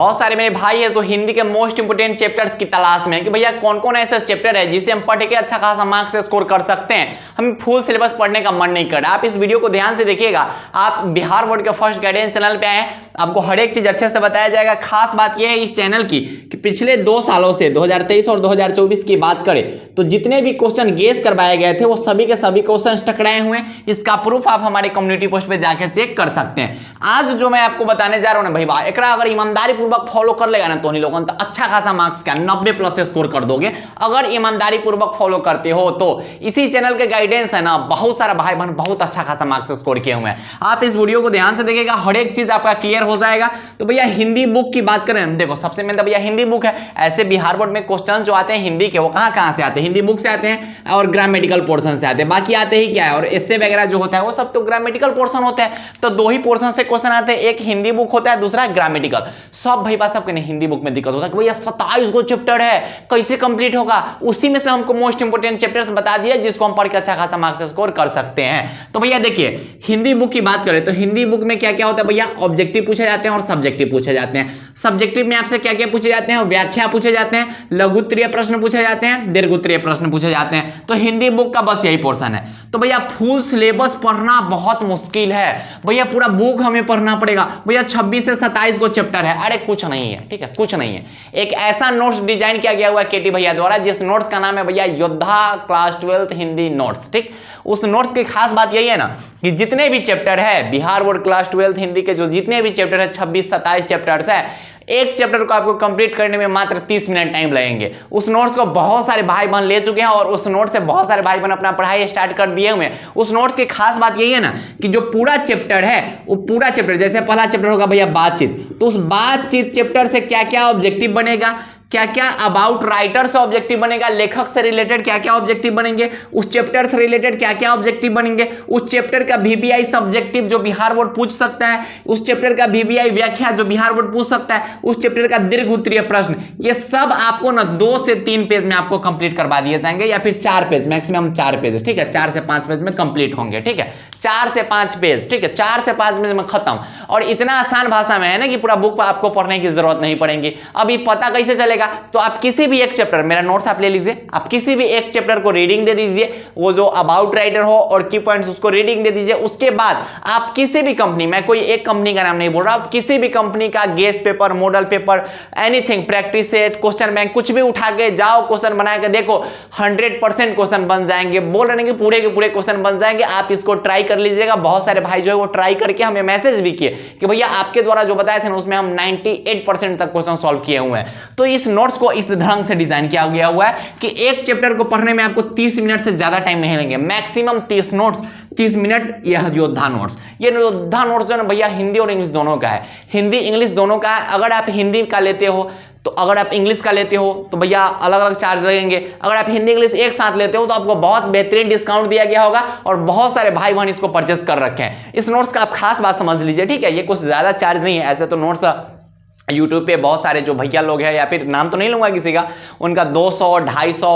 बहुत सारे मेरे भाई है जो हिंदी के मोस्ट इंपोर्टेंट चैप्टर्स की तलाश में है कि भैया कौन कौन ऐसे चैप्टर है जिसे हम पढ़ के अच्छा खासा मार्क्स स्कोर कर सकते हैं, हमें फुल सिलेबस पढ़ने का मन नहीं कर रहा। आप इस वीडियो को ध्यान से देखिएगा। आप बिहार बोर्ड के फर्स्ट गाइडेंस चैनल पे आए, आपको हर एक चीज अच्छे से बताया जाएगा। खास बात यह है इस चैनल की कि पिछले 2 सालों से 2023 और 2024 की बात करें तो जितने भी क्वेश्चन गेस करवाए गए थे वो सभी के सभी क्वेश्चन टकराए हुए हैं। इसका प्रूफ आप हमारे कम्युनिटी पोस्ट पे जाके चेक कर सकते हैं। आज जो मैं आपको बताने जा रहा हूँ ना भाई, एकरा अगर ईमानदारी पूर्वक फॉलो कर लेगा ना तो नहीं लोगों तो अच्छा खासा मार्क्स का 90+ स्कोर कर दोगे अगर ईमानदारी पूर्वक फॉलो करते हो तो। इसी चैनल के गाइडेंस है ना, बहुत सारा भाई बहन बहुत अच्छा खासा मार्क्स स्कोर किए हुए हैं। आप इस वीडियो को ध्यान से देखिएगा, हर एक चीज आपका क्लियर हो जाएगा। तो भैया हिंदी बुक की बात करें, देखो सबसे मेन तो भैया हिंदी बुक है। ऐसे बिहार बोर्ड में क्वेश्चन जो आते हैं हिंदी के वो कहां से आते हैं, हिंदी बुक से आते हैं और ग्रामेटिकल पोर्शन से आते हैं। बाकी आते ही क्या है, और एस्से वगैरह जो होता है वो सब तो ग्रामेटिकल पोर्शन होते हैं। तो 2 ही पोर्शन से क्वेश्चन आते हैं, एक हिंदी बुक होता है, दूसरा ग्रामेटिकल। सब भाई बात सबके नहीं हिंदी बुक में दिक्कत होता है कि भैया 27 गो चैप्टर है कैसे कंप्लीट होगा। उसी में से हमको मोस्ट इंपोर्टेंट चैप्टर्स बता दिया जिसको हम पढ़ के अच्छा खासा मार्क्स स्कोर कर सकते हैं। तो भैया देखिए हिंदी बुक की बात करें तो हिंदी बुक में क्या क्या होता है भैया, ऑब्जेक्टिव पूछे जाते हैं और सब्जेक्टिव पूछे जाते हैं। सब्जेक्टिव में आपसे क्या क्या पूछे जाते हैं, व्याख्या पूछे जाते हैं, लघु उत्तरीय प्रश्न पूछे जाते हैं, दीर्घ उत्तरीय प्रश्न पूछे जाते हैं। तो हिंदी बुक का बस यही पोर्शन है। तो भैया फुल सिलेबस पढ़ना बहुत मुश्किल है भैया, पूरा बुक हमें पढ़ना पड़ेगा भैया। 26 से 27 को चैप्टर है, अरे कुछ नहीं है, ठीक है कुछ नहीं है। एक ऐसा नोट्स डिजाइन किया गया हुआ है केटी भैया द्वारा जिस नोट्स का नाम है भैया योद्धा क्लास 12 हिंदी नोट्स। ठीक, उस नोट्स की खास बात यही है ना कि जितने भी चैप्टर है बिहार बोर्ड क्लास 12 हिंदी के जो जितने भी चैप्टर है 26-27 चैप्टर्स है, एक चैप्टर को आपको कंप्लीट करने में मात्र 30 मिनट टाइम लगेंगे। उस नोट्स को बहुत सारे भाई बहन ले चुके हैं और उस नोट से बहुत सारे भाई बहन अपना पढ़ाई स्टार्ट कर दिए हुए हैं। उस नोट्स की खास बात यही है ना कि जो पूरा चैप्टर है वो पूरा चैप्टर, जैसे पहला चैप्टर होगा भैया बातचीत, तो उस बातचीत चैप्टर से क्या क्या ऑब्जेक्टिव बनेगा, क्या क्या अबाउट राइटर से ऑब्जेक्टिव बनेगा, लेखक से रिलेटेड क्या क्या ऑब्जेक्टिव बनेंगे, उस चैप्टर से रिलेटेड क्या क्या ऑब्जेक्टिव बनेंगे, उस चैप्टर का VBI सब्जेक्टिव जो बिहार बोर्ड पूछ सकता है, उस चैप्टर का VBI व्याख्या जो बिहार बोर्ड पूछ सकता है, उस चैप्टर का दीर्घ उत्तरीय प्रश्न, ये सब आपको ना 2 से 3 पेज में आपको कंप्लीट करवा दिए जाएंगे या फिर 4 पेज, मैक्सिमम 4 पेज, ठीक है 4 से 5 पेज में कंप्लीट होंगे। ठीक है 4 से 5 पेज, ठीक है 4 से 5 पेज में खत्म। और इतना आसान भाषा में है ना कि पूरा बुक आपको पढ़ने की जरूरत नहीं पड़ेगी। अभी पता कैसे चलेगा, तो आप किसी भी एक चैप्टर, मेरा नोट्स आप ले लीजिए, आप किसी भी एक चैप्टर को रीडिंग दे दीजिए, वो जो अबाउट राइटर हो और की पॉइंट्स उसको रीडिंग दे दीजिए। उसके बाद आप किसी भी कंपनी, मैं कोई एक कंपनी का नाम नहीं बोल रहा, आप किसी भी कंपनी का guess paper, model paper, anything, practice set, question bank कुछ भी उठा के जाओ, क्वेश्चन बना के देखो, 100% क्वेश्चन बन जाएंगे। बोल रहे हैं कि पूरे के पूरे क्वेश्चन बन जाएंगे। आप इसको ट्राई कर लीजिएगा। बहुत सारे भाई जो है वो ट्राई करके हमें मैसेज भी किए कि भैया आपके द्वारा जो बताए थे ना उसमें हम 98% तक क्वेश्चन सॉल्व किए हुए हैं। तो इस नोट्स को इस ढंग से डिजाइन किया गया हुआ है कि एक चैप्टर को पढ़ने में आपको 30 मिनट से ज्यादा टाइम नहीं लेंगे, मैक्सिमम 30 मिनट। यह योद्धा नोट्स, ये योद्धा नोट्स जो है भैया हिंदी और इंग्लिश दोनों का है, हिंदी इंग्लिश दोनों का है। अगर आप हिंदी का लेते हो तो, अगर आप इंग्लिश का लेते हो तो भैया अलग अलग चार्ज लगेंगे। अगर आप हिंदी इंग्लिश एक साथ लेते हो तो आपको बहुत बेहतरीन डिस्काउंट दिया गया होगा और बहुत सारे भाई बहन इसको परचेस कर रखे हैं। इस नोट्स का आप खास बात समझ लीजिए, ठीक है ये कुछ ज्यादा चार्ज नहीं है। ऐसे तो नोट्स यूट्यूब पे बहुत सारे जो भैया लोग हैं, या फिर नाम तो नहीं लूंगा किसी का, उनका 200, 250,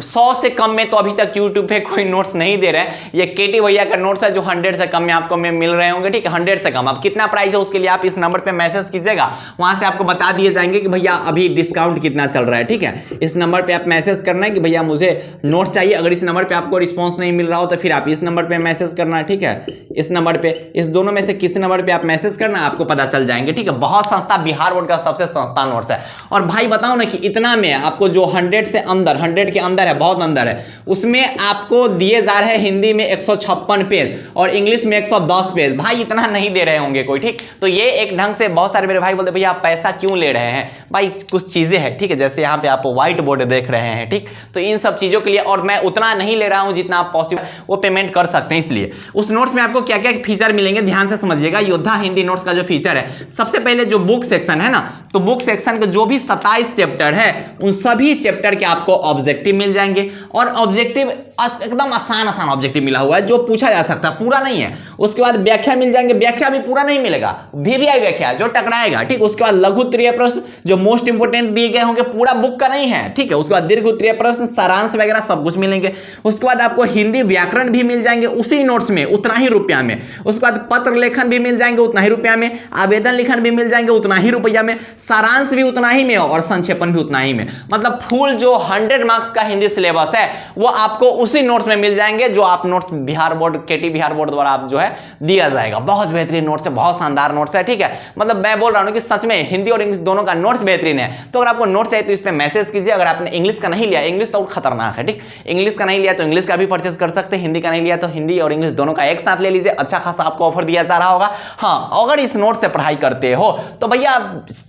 100 से कम में तो अभी तक यूट्यूब पे कोई नोट्स नहीं दे रहे हैं। ये केटी भैया का नोट्स है जो 100 से कम में आपको मिल रहे होंगे। ठीक है 100 से कम। अब कितना प्राइस है उसके लिए आप इस नंबर पे मैसेज कीजिएगा, वहां से आपको बता दिए जाएंगे कि भैया अभी डिस्काउंट कितना चल रहा है। ठीक है इस नंबर पर आप मैसेज करना है कि भैया मुझे नोट चाहिए। अगर इस नंबर पर आपको रिस्पॉन्स नहीं मिल रहा हो तो फिर आप इस नंबर पर मैसेज करना है। ठीक है इस नंबर पर, इस दोनों में से किसी नंबर पर आप मैसेज करना, आपको पता चल जाएंगे। ठीक है बहुत सस्ता बिहार बोर्ड का सबसे सस्ता नोट्स है। और भाई बताओ ना कि इतना में आपको जो 100 से अंदर, 100 के अंदर है, बहुत अंदर है, उसमें आपको दिए जा रहे हैं हिंदी में 156 पेज और इंग्लिश में 110 पेज। भाई इतना नहीं दे रहे होंगे कोई। ठीक तो ये एक ढंग से बहुत सारे मेरे भाई बोलते भैया आप पैसा क्यों ले रहे हैं। भाई कुछ चीजें हैं, ठीक है जैसे यहाँ पे आप व्हाइट बोर्ड देख रहे हैं, ठीक तो इन सब चीजों के लिए, और मैं उतना नहीं ले रहा हूं जितना आप पॉसिबल वो पेमेंट कर सकते हैं। इसलिए उस नोट्स में आपको क्या क्या फीचर मिलेंगे ध्यान से समझिएगा। योद्धा हिंदी नोट्स का जो फीचर है, सबसे पहले जो बुक सेक्शन है ना, तो बुक सेक्शन के जो भी 27 चैप्टर है उन सभी चैप्टर के आपको ऑब्जेक्टिव मिल जाएंगे, और ऑब्जेक्टिव एकदम आसान ऑब्जेक्टिव मिला हुआ है जो पूछा जा सकता है, पूरा नहीं है। उसके बाद व्याख्या मिल जाएंगे, व्याख्या भी पूरा नहीं मिलेगा, वीवीआई व्याख्या जो टकराएगा, ठीक। उसके बाद लघु उत्तरीय प्रश्न जो मोस्ट इंपोर्टेंट दिए गए होंगे, पूरा बुक का नहीं है, ठीक है। उसके बाद दीर्घ उत्तरीय प्रश्न, सारांश वगैरह सब कुछ मिलेंगे। उसके बाद आपको हिंदी व्याकरण भी मिल जाएंगे उसी नोट्स में, उतना ही रुपया में। उसके बाद पत्र लेखन भी मिल जाएंगे उतना ही रुपया में, आवेदन लिखन भी मिल जाएंगे उतना ही रुपया में, सारांश भी उतना ही में और संक्षेपण भी उतना ही में। मतलब फुल जो 100 मार्क्स का हिंदी सिलेबस है वो आपको उसी नोट्स में मिल जाएंगे जो आप नोट्स बिहार बोर्ड, केटी बिहार बोर्ड द्वारा आप जो है दिया जाएगा। बहुत बेहतरीन नोट्स है, बहुत शानदार नोट्स है, ठीक है। मतलब मैं बोल रहा हूं कि सच में हिंदी और इंग्लिश दोनों का नोट्स बेहतरीन है। तो अगर आपको नोट्स चाहिए तो इस पे मैसेज कीजिए। अगर आपने इंग्लिश का नहीं लिया, इंग्लिश तो खतरनाक है, ठीक। इंग्लिश का नहीं लिया तो इंग्लिश का भी परचेस कर सकते हैं, हिंदी का नहीं लिया तो हिंदी और इंग्लिश दोनों का एक साथ ले लीजिए, अच्छा खासा आपको ऑफर दिया जा रहा होगा। हाँ, अगर इस नोट से पढ़ाई करते हो तो भैया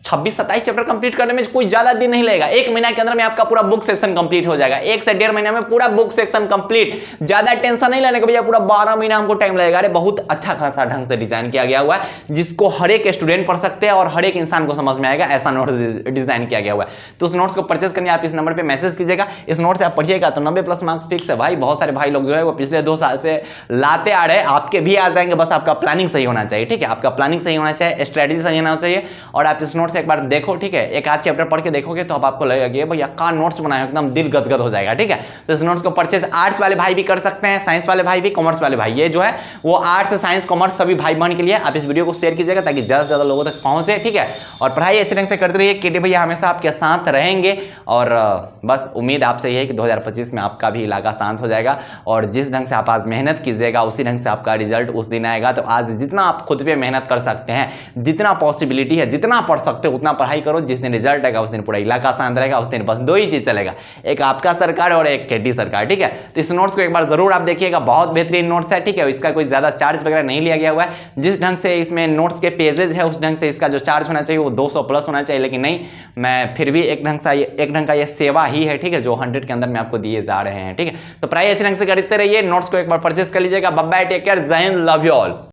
26-27 चैप्टर कंप्लीट करने में कोई ज्यादा दिन नहीं लगेगा, 1 महीना के अंदर में आपका पूरा बुक सेक्शन कंप्लीट हो जाएगा। 1 से 1.5 महीने में पूरा बुक सेक्शन कंप्लीट। ज्यादा टेंशन नहीं लेने का भैया, पूरा 12 महीना हमको टाइम लगेगा। अरे बहुत अच्छा खासा ढंग से डिजाइन किया गया हुआ है जिसको हर एक स्टूडेंट पढ़ सकते हैं और हर एक इंसान को समझ में आएगा, ऐसा नोट्स डिजाइन किया गया हुआ है। तो उस नोट्स को परचेस करने आप इस नंबर पे मैसेज कीजिएगा। इस नोट से आप पढ़िएगा तो 90+ मार्क्स फिक्स है भाई। बहुत सारे भाई लोग जो है वो पिछले 2 साल से लाते आ रहे, आपके भी आ जाएंगे, बस आपका प्लानिंग सही होना चाहिए, ठीक है। आपका प्लानिंग सही होना चाहिए, स्ट्रेटजी सही होना चाहिए, और आप इस नोट से एक बार देखो, ठीक है। एक आध चैप्टर पढ़ के देखोगे तो अब आपको लगेगा भैया का नोट्स बनाया, एकदम दिल गदगद हो जाएगा, ठीक है। तो इस नोट्स को परचेज आर्ट्स वाले भाई भी कर सकते हैं, साइंस वाले भाई भी, कॉमर्स वाले भाई, ये जो है वो आर्ट्स साइंस कॉमर्स सभी भाई बहन के लिए आप इस वीडियो को शेयर कीजिएगा ताकि ज्यादा से ज्यादा लोगों तक पहुंचे, ठीक है। और पढ़ाई अच्छे ढंग से करते रहिए, केटी भैया हमेशा आपके साथ रहेंगे। और बस उम्मीद आपसे यही है कि 2025 में आपका भी इलाका शांत हो जाएगा, और जिस ढंग से आप आज मेहनत कीजिएगा उसी ढंग से आपका रिजल्ट उस दिन आएगा। तो आज जितना आप खुद पे मेहनत कर सकते हैं, जितना पॉसिबिलिटी है, जितना पढ़ सकते हो उतना पढ़ाई करो। जिस दिन रिजल्ट आएगा उस दिन पूरा इलाका शांत रहेगा, उस दिन बस 2 ही चीज चलेगा, एक आपका सरकार और एक केटी सरकार, ठीक है। तो इस नोट्स को एक बार जरूर आप देखिएगा, बहुत बेहतरीन नोट्स है, ठीक है। इसका कोई ज्यादा चार्ज वगैरह नहीं लिया गया हुआ है। जिस ढंग से इसमें नोट्स के पेजेस है उस ढंग से इसका जो चार्ज होना चाहिए वो 200+ होना चाहिए, लेकिन नहीं, मैं फिर भी एक ढंग का ये सेवा ही है, ठीक है, जो 100 के अंदर में आपको दिए जा रहे हैं, ठीक है। तो पढ़ाई अच्छे ढंग से करते रहिए, नोट्स को एक बार परचेस कर लीजिएगा। बाय बाय, टेक केयर, जय हिंद, लव यू ऑल।